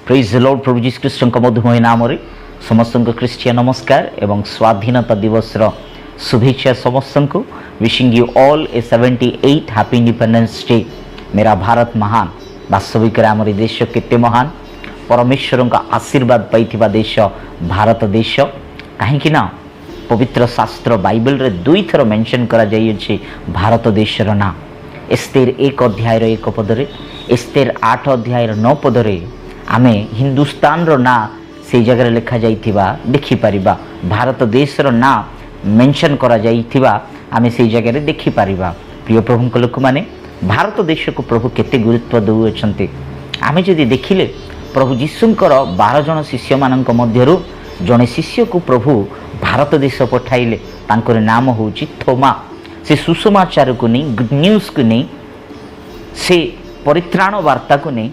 Praise the Lord Prabhu Jesus ख्रीष्ट मधुमय नाम समस्त ख्रीष्टिया नमस्कार एवं स्वाधीनता दिवस शुभेच्छा समस्त को wishing you all A 78 happy Independence day. मेरा भारत महान वास्तविक आम देश केते महान परमेश्वर का आशीर्वाद पाई देश भारत देश कहीं पवित्र शास्त्र बाइबल रे दुई थर मेंशन करा जाइए भारत देशर ना। एस्तेर 1 अध्याय 1 पदरे एस्तेर 8 अध्याय 9 पदरे आमे हिंदुस्तान रो ना से जगह लिखा जाइथिबा देखि परिबा। भारत देशर ना मेंशन करा जाइथिबा आमे से जगह रे देखि परिबा। प्रिय प्रभु को लोक माने भारत देश को प्रभु केते गुरुत्व दउछन्ते। आमे जदि देखिले प्रभु यीशुंकर 12 जन शिष्य मानक मध्यरु जने शिष्य को प्रभु भारत देश पठाइले तांकर नाम होउची थोमा। से सुसमाचार को नहीं गुड न्यूज को नहीं से परित्राण वार्ता को नहीं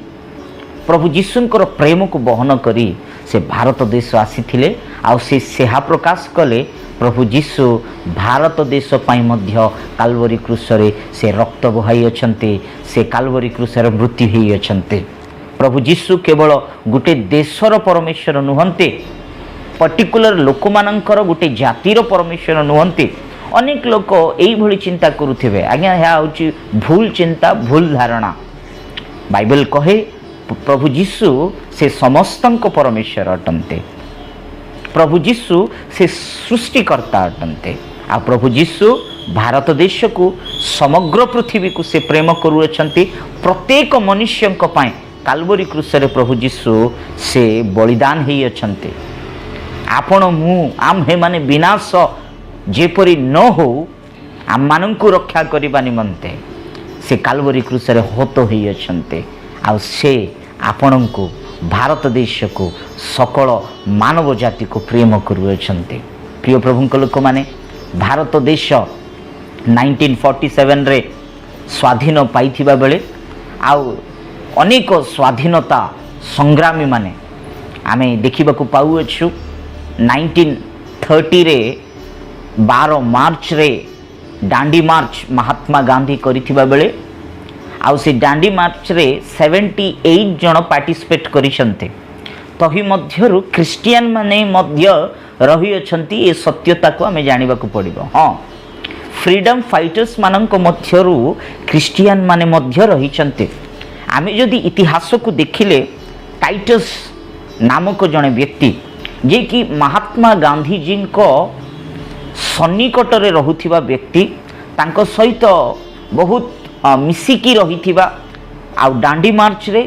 प्रभु यीशुंकर प्रेम को बहन करी से भारत देश आसीथिले आउ से सेहा प्रकाश कले प्रभु यीशु भारत देश पाई मध्य काल्वरी क्रूसरे से रक्त बहाई अछन्ते से काल्वरी क्रूसर मृत्यु ही अछन्ते। प्रभु यीशु केवल गुटे देशर परमेश्वर नुहंते पर्टिकुलर लोक मानकर गुटे जातिर परमेश्वर नुहंते। अनेक लोक यही भली चिंता करुथिबे आज्ञा यह होची भूल चिंता भूल धारणा। बाइबल कहे प्रभु यीशु से समस्तंक परमेश्वर अटंते। प्रभु यीशु से सृष्टिकर्ता अटंते। आ प्रभु यीशु भारत देश को समग्र पृथ्वी को से प्रेम करुअछंती। प्रत्येक मनुष्य पाए काल्वरी क्रूसरे प्रभु यीशु से बलिदान ही अछंते। आपण मु आम हे माने विनाश जेपरी न हो आम मानंकु रक्षा करिबा निमंते से काल्वरी क्रूसरे होत ही अछंते। आ से आपणको भारत देश को सकल मानव जाति को प्रेम करुअछंते। प्रिय प्रभु को लोक माने भारत देश 1947 रे स्वाधीन पाइथिबा बेले आउ अनेक स्वाधीनता संग्रामी माने आमे देखिबाकू पाउअछु। 1930 रे 12 मार्च रे डांडी मार्च महात्मा गांधी करिथिबा बेले आउ से डांडी मार्च रे 78 जन पार्टिसिपेट करिसंते। तही मध्यरु क्रिश्चियन माने मध्य रही अछंती। ए सत्यता को हमें जानिबा को पड़िबो। हां फ्रीडम फाइटर्स मानक मध्यरु क्रिश्चियन माने मध्य रहिचंते। आमे जदि इतिहास को देखिले टाइटस नामक जने व्यक्ति जे कि महात्मा गांधी जी को सन्निकटरे रहुथिबा व्यक्ति तांको सहित बहुत मिसिकी रहिथिबा आ डांडी मार्च रे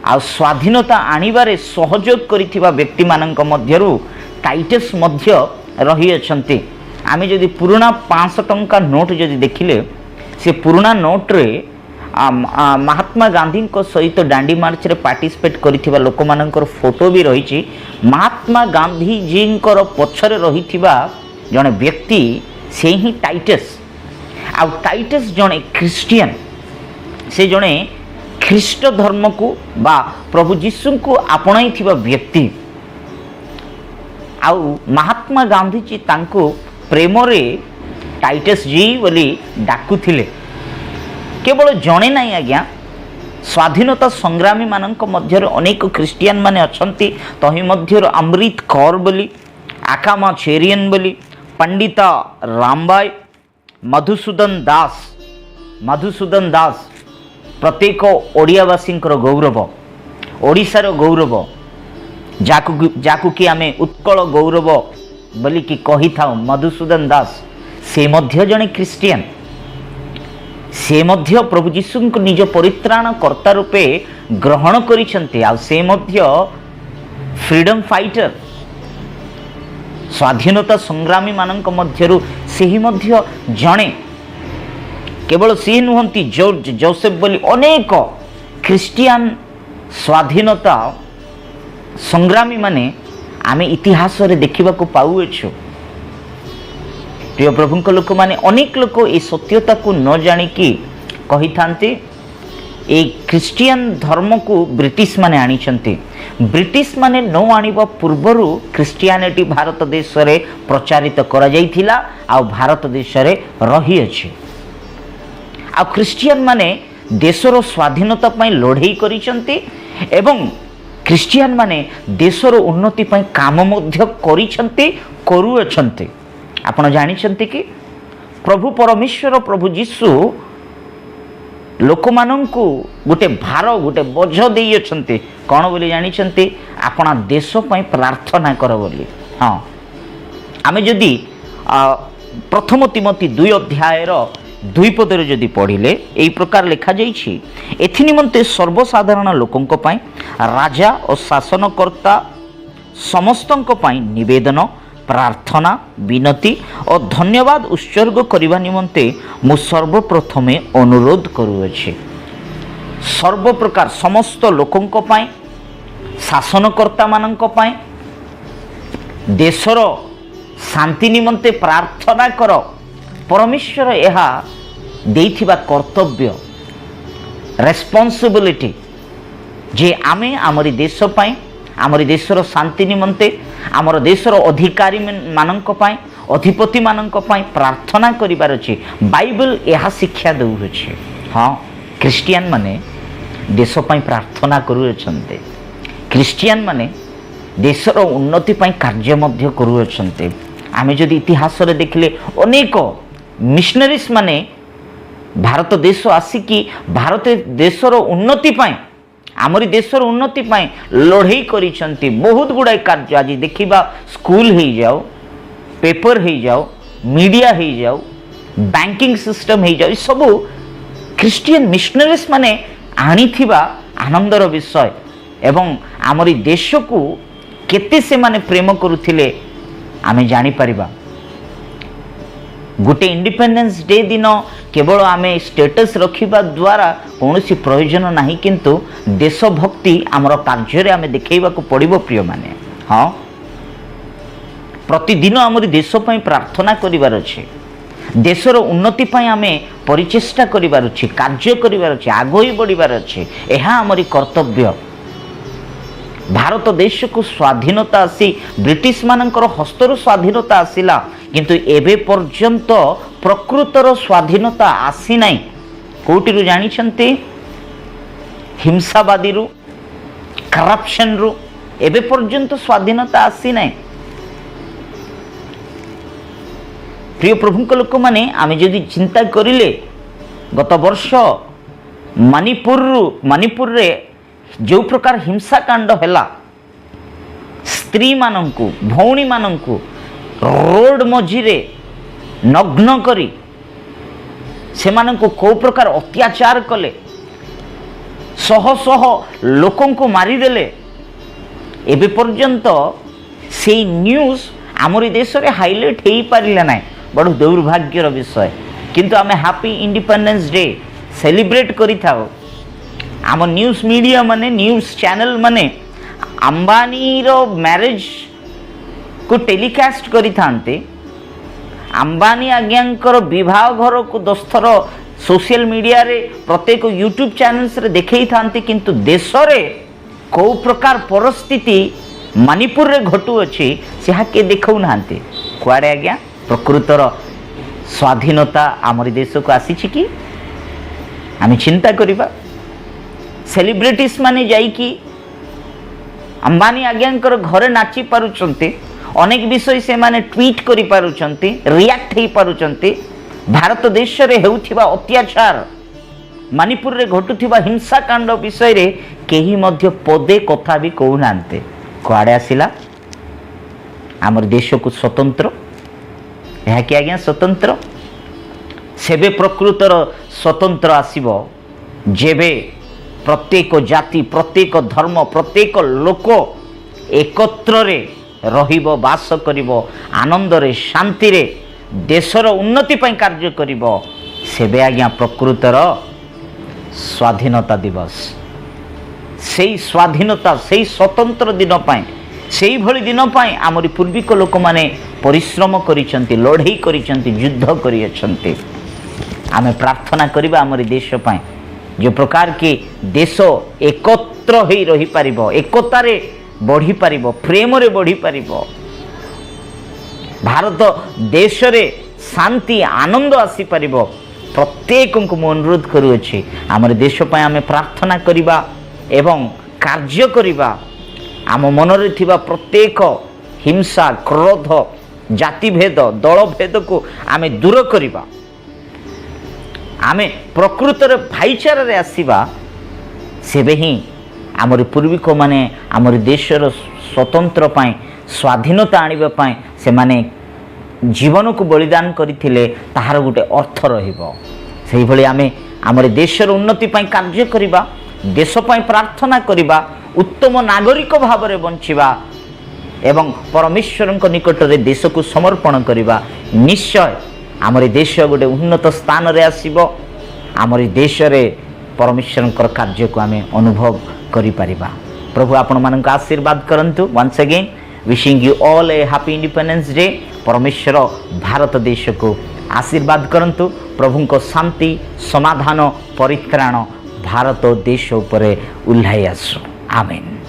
आ स्वाधीनता आनिबारे सहयोग करिथिबा व्यक्ति मानक मध्यरु टाइटस मध्य रही अछंती। आमे जदि पुराना 500 टंका नोट जदि देखिले से पुराना नोट रे महात्मा गांधी को सहित डांडी मार्च रे पार्टिसिपेट करिथिबा लोक मानकर फोटो भी रहिछि। महात्मा गांधी जी को पछरे रहिथिबा जने व्यक्ति से ही टाइटस। आ टाइटस जने क्रिश्चियन से जने ख्रीष्ट धर्म को बा प्रभु यीशु को आपणाई थिबा व्यक्ति। आउ महात्मा गांधी जी तांको प्रेम रे टाइटस जी बोली डाकुथिले। केवल जणे नहीं आज्ञा स्वाधीनता संग्रामी मानक मध्य अनेक क्रिश्चियन माने अछंती। तही मध्य अमृत कौर बोली आकामा चेरियन बोली पंडिता रामबाई मधुसूदन दास प्रत्येक ओडियावासी गौरव ओडिशार गौरव जाकु कि आमे उत्कल गौरव बोली कि कही था। मधुसूदन दास से मध्य जने क्रिश्चियन से मध्य प्रभु यीशु को निज परित्राण कर्ता रूपे ग्रहण करिसंते। आ से मध्य फ्रीडम फाइटर स्वाधीनता संग्रामी मानक मध्यरु सेही मध्य जणे। केवल सी नुहंती जॉर्ज जोसेफ बोली अनेक क्रिश्चियन स्वाधीनता संग्रामी माने आमे इतिहास रे देखिबा को पाउछु। प्रिय प्रभु को लोक माने अनेक लोक ए सत्यता को न जानी कि कही थांते ए क्रिश्चियन धर्म को ब्रिटिश माने आनिछंते। ब्रिटिश माने न आनिबा पूर्वरु क्रिश्चियनिटी भारत देश रे प्रचारित करा जाइथिला आ भारत देश रे रही अछि। आ क्रिश्चियन माने देशर स्वाधीनता पई लड़ाई करिसंते एवं ଖ୍ରୀଷ୍ଟିଆନ ମାନେ ଦେଶର ଉନ୍ନତି ପାଇଁ କାମ ମଧ୍ୟ କରିଛନ୍ତି, କରୁଅଛନ୍ତି। ଆପଣ ଜାଣିଛନ୍ତି କି ପ୍ରଭୁ ପରମେଶ୍ୱର ପ୍ରଭୁ ଯୀଶୁ ଲୋକମାନଙ୍କୁ ଗୋଟେ ଭାର, ଗୋଟେ ବୋଝ ଦେଇଅଛନ୍ତି। କ'ଣ ବୋଲି ଜାଣିଛନ୍ତି? ଆପଣ ଦେଶ ପାଇଁ ପ୍ରାର୍ଥନା କର ବୋଲି। ହଁ, ଆମେ ଯଦି ପ୍ରଥମ ତିମୋଥୀ 2 ଅଧ୍ୟାୟର 2 ପଦରେ ଯଦି ପଢ଼ିଲେ ଏହି ପ୍ରକାର ଲେଖାଯାଇଛି, ଏଥି ନିମନ୍ତେ ସର୍ବସାଧାରଣ ଲୋକଙ୍କ ପାଇଁ, ରାଜା ଓ ଶାସନକର୍ତ୍ତା ସମସ୍ତଙ୍କ ପାଇଁ ନିବେଦନ, ପ୍ରାର୍ଥନା, ବିନତି ଓ ଧନ୍ୟବାଦ ଉତ୍ସର୍ଗ କରିବା ନିମନ୍ତେ ମୁଁ ସର୍ବପ୍ରଥମେ ଅନୁରୋଧ କରୁଅଛି। ସର୍ବପ୍ରକାର ସମସ୍ତ ଲୋକଙ୍କ ପାଇଁ, ଶାସନକର୍ତ୍ତାମାନଙ୍କ ପାଇଁ, ଦେଶର ଶାନ୍ତି ନିମନ୍ତେ ପ୍ରାର୍ଥନା କର। ପରମେଶ୍ୱର ଏହା ଦେଇଥିବା କର୍ତ୍ତବ୍ୟ, ରେସ୍ପନ୍ସିବିଲିଟି, ଯେ ଆମେ ଆମରି ଦେଶ ପାଇଁ, ଆମରି ଦେଶର ଶାନ୍ତି ନିମନ୍ତେ, ଆମର ଦେଶର ଅଧିକାରୀ ମାନଙ୍କ ପାଇଁ, ଅଧିପତି ମାନଙ୍କ ପାଇଁ ପ୍ରାର୍ଥନା କରିବାର ଅଛି। ବାଇବଲ ଏହା ଶିକ୍ଷା ଦେଉଅଛି। ହଁ, ଖ୍ରୀଷ୍ଟିଆନ ମାନେ ଦେଶ ପାଇଁ ପ୍ରାର୍ଥନା କରୁଅଛନ୍ତି। ଖ୍ରୀଷ୍ଟିଆନ ମାନେ ଦେଶର ଉନ୍ନତି ପାଇଁ କାର୍ଯ୍ୟ ମଧ୍ୟ କରୁଅଛନ୍ତି। ଆମେ ଯଦି ଇତିହାସରେ ଦେଖିଲେ ଅନେକ ମିଶନାରିସ୍ ମାନେ ଭାରତ ଦେଶ ଆସିକି ଭାରତ ଦେଶର ଉନ୍ନତି ପାଇଁ, ଆମରି ଦେଶର ଉନ୍ନତି ପାଇଁ ଲଢ଼େଇ କରିଛନ୍ତି। ବହୁତ ଗୁଡ଼ାଏ କାର୍ଯ୍ୟ ଆଜି ଦେଖିବା, ସ୍କୁଲ ହେଇଯାଉ, ପେପର ହେଇଯାଉ, ମିଡ଼ିଆ ହେଇଯାଉ, ବ୍ୟାଙ୍କିଂ ସିଷ୍ଟମ ହେଇଯାଉ, ଏସବୁ ଖ୍ରୀଷ୍ଟିଆନ ମିଶନାରିସ୍ ମାନେ ଆଣିଥିବା ଆନନ୍ଦର ବିଷୟ। ଏବଂ ଆମରି ଦେଶକୁ କେତେ ସେମାନେ ପ୍ରେମ କରୁଥିଲେ ଆମେ ଜାଣିପାରିବା। ଗୋଟେ ଇଣ୍ଡିପେଣ୍ଡେନ୍ସ ଡେ ଦିନ କେବଳ ଆମେ ଷ୍ଟେଟସ୍ ରଖିବା ଦ୍ୱାରା କୌଣସି ପ୍ରୟୋଜନ ନାହିଁ, କିନ୍ତୁ ଦେଶଭକ୍ତି ଆମର କାର୍ଯ୍ୟରେ ଆମେ ଦେଖାଇବାକୁ ପଡ଼ିବ ପ୍ରିୟମାନେ। ହଁ, ପ୍ରତିଦିନ ଆମରି ଦେଶ ପାଇଁ ପ୍ରାର୍ଥନା କରିବାର ଅଛି, ଦେଶର ଉନ୍ନତି ପାଇଁ ଆମେ ପରିଚେଷ୍ଟା କରିବାର ଅଛି, କାର୍ଯ୍ୟ କରିବାର ଅଛି, ଆଗେଇ ବଢ଼ିବାର ଅଛି। ଏହା ଆମରି କର୍ତ୍ତବ୍ୟ। ଭାରତ ଦେଶକୁ ସ୍ୱାଧୀନତା ଆସି ବ୍ରିଟିଶ ମାନଙ୍କର ହସ୍ତରୁ ସ୍ୱାଧୀନତା ଆସିଲା, କିନ୍ତୁ ଏବେ ପର୍ଯ୍ୟନ୍ତ ପ୍ରକୃତର ସ୍ୱାଧୀନତା ଆସିନାହିଁ। କେଉଁଠିରୁ ଜାଣିଛନ୍ତି? ହିଂସାବାଦୀରୁ, କରପ୍ସନରୁ ଏବେ ପର୍ଯ୍ୟନ୍ତ ସ୍ୱାଧୀନତା ଆସିନାହିଁ। ପ୍ରିୟ ପ୍ରଭୁଙ୍କ ଲୋକମାନେ, ଆମେ ଯଦି ଚିନ୍ତା କରିଲେ ଗତ ବର୍ଷ ମଣିପୁରରେ ଯେଉଁ ପ୍ରକାର ହିଂସାକାଣ୍ଡ ହେଲା, ସ୍ତ୍ରୀମାନଙ୍କୁ, ଭଉଣୀମାନଙ୍କୁ ରୋଡ଼ ମଝିରେ ନଗ୍ନ କରି ସେମାନଙ୍କୁ କେଉଁ ପ୍ରକାର ଅତ୍ୟାଚାର କଲେ, ଶହ ଶହ ଲୋକଙ୍କୁ ମାରିଦେଲେ, ଏବେ ପର୍ଯ୍ୟନ୍ତ ସେଇ ନ୍ୟୁଜ୍ ଆମରି ଦେଶରେ ହାଇଲାଇଟ୍ ହେଇପାରିଲା ନାହିଁ। ବଡ଼ ଦୁର୍ଭାଗ୍ୟର ବିଷୟ। କିନ୍ତୁ ଆମେ ହାପି ଇଣ୍ଡିପେଣ୍ଡେନ୍ସ ଡେ ସେଲିବ୍ରେଟ୍ କରିଥାଉ। ଆମ ନ୍ୟୁଜ୍ ମିଡ଼ିଆ ମାନେ, ନ୍ୟୁଜ୍ ଚ୍ୟାନେଲ୍ ମାନେ ଆମ୍ବାନୀର ମ୍ୟାରେଜକୁ ଟେଲିକାଷ୍ଟ କରିଥାନ୍ତି। ଆମ୍ବାନୀ ଆଜ୍ଞାଙ୍କର ବିବାହ ଘରକୁ 10 ଥର ସୋସିଆଲ ମିଡ଼ିଆରେ, ପ୍ରତ୍ୟେକ ୟୁଟ୍ୟୁବ୍ ଚ୍ୟାନେଲ୍ସରେ ଦେଖାଇଥାନ୍ତି, କିନ୍ତୁ ଦେଶରେ କେଉଁ ପ୍ରକାର ପରିସ୍ଥିତି ମଣିପୁରରେ ଘଟୁଅଛି ସେହା କିଏ ଦେଖାଉନାହାନ୍ତି। କୁଆଡ଼େ ଆଜ୍ଞା ପ୍ରକୃତର ସ୍ୱାଧୀନତା ଆମରି ଦେଶକୁ ଆସିଛି କି? ଆମେ ଚିନ୍ତା କରିବା। ସେଲିବ୍ରିଟିସ୍ ମାନେ ଯାଇକି ଆମ୍ବାନୀ ଆଜ୍ଞାଙ୍କର ଘରେ ନାଚି ପାରୁଛନ୍ତି, ଅନେକ ବିଷୟ ସେମାନେ ଟ୍ୱିଟ୍ କରିପାରୁଛନ୍ତି, ରିଆକ୍ଟ ହେଇପାରୁଛନ୍ତି। ଭାରତ ଦେଶରେ ହେଉଥିବା ଅତ୍ୟାଚାର, ମଣିପୁରରେ ଘଟୁଥିବା ହିଂସାକାଣ୍ଡ ବିଷୟରେ କେହି ମଧ୍ୟ ପଦେ କଥା ବି କହୁନାହାନ୍ତି। କୁଆଡ଼େ ଆସିଲା ଆମର ଦେଶକୁ ସ୍ୱତନ୍ତ୍ର? ଏହା କି ଆଜ୍ଞା ସ୍ୱତନ୍ତ୍ର? ସେବେ ପ୍ରକୃତର ସ୍ୱତନ୍ତ୍ର ଆସିବ ଯେବେ ପ୍ରତ୍ୟେକ ଜାତି, ପ୍ରତ୍ୟେକ ଧର୍ମ, ପ୍ରତ୍ୟେକ ଲୋକ ଏକତ୍ରରେ ରହିବ, ବାସ କରିବ, ଆନନ୍ଦରେ, ଶାନ୍ତିରେ ଦେଶର ଉନ୍ନତି ପାଇଁ କାର୍ଯ୍ୟ କରିବ। ସେବେ ଆଜ୍ଞା ପ୍ରକୃତର ସ୍ୱାଧୀନତା ଦିବସ। ସେଇ ସ୍ୱାଧୀନତା, ସେଇ ସ୍ୱତନ୍ତ୍ର ଦିନ ପାଇଁ, ସେଇଭଳି ଦିନ ପାଇଁ ଆମରି ପୂର୍ବିକ ଲୋକମାନେ ପରିଶ୍ରମ କରିଛନ୍ତି, ଲଢ଼େଇ କରିଛନ୍ତି, ଯୁଦ୍ଧ କରିଅଛନ୍ତି। ଆମେ ପ୍ରାର୍ଥନା କରିବା ଆମରି ଦେଶ ପାଇଁ, যে প্রকার কি দেশ একত্র হয়ে রহিপারিব, একতারে বঢ়িপারিব, প্রেমরে বঢ়িপারিব। ଭାରତ ଦେଶରେ ଶାନ୍ତି, ଆନନ୍ଦ ଆସିପାରିବ। ପ୍ରତ୍ୟେକଙ୍କୁ ମୁଁ ଅନୁରୋଧ କରୁଅଛି ଆମର ଦେଶ ପାଇଁ ଆମେ ପ୍ରାର୍ଥନା କରିବା ଏବଂ କାର୍ଯ୍ୟ କରିବା। आम मनरे थिबा प्रत्येक हिंसा क्रोध जातिभेद दलभेद को आमे दूर करिबा आमे प्रकृतर भाईचारा रे आसीबा सेबे ही आमर पूर्विक माने आमर देशर स्वतंत्र पाए स्वाधीनता आनिबा पाए से माने जीवन को बलिदान करथिले ताहार गोटे अर्थ रहिबो सेहि भली आमे आमर देशर उन्नति पाए कार्य करिबा देश पाए प्रार्थना करिबा उत्तम नागरिक भाव में बंचिबा एवं परमेश्वर निकट में देश को समर्पण करवा निश्चय आमर देश गोटे उन्नत स्थान रे आसीबो आमर देश रे परमेश्वर कार्य को आमे अनुभव करि परिबा। प्रभु आपण मानक आशीर्वाद करंतु। Once again wishing you all a happy Independence Day. परमेश्वर भारत देश को आशीर्वाद करंतु। प्रभु को शांति समाधान परित्राण भारत देश उपरे उल्लाई आसु। आमेन।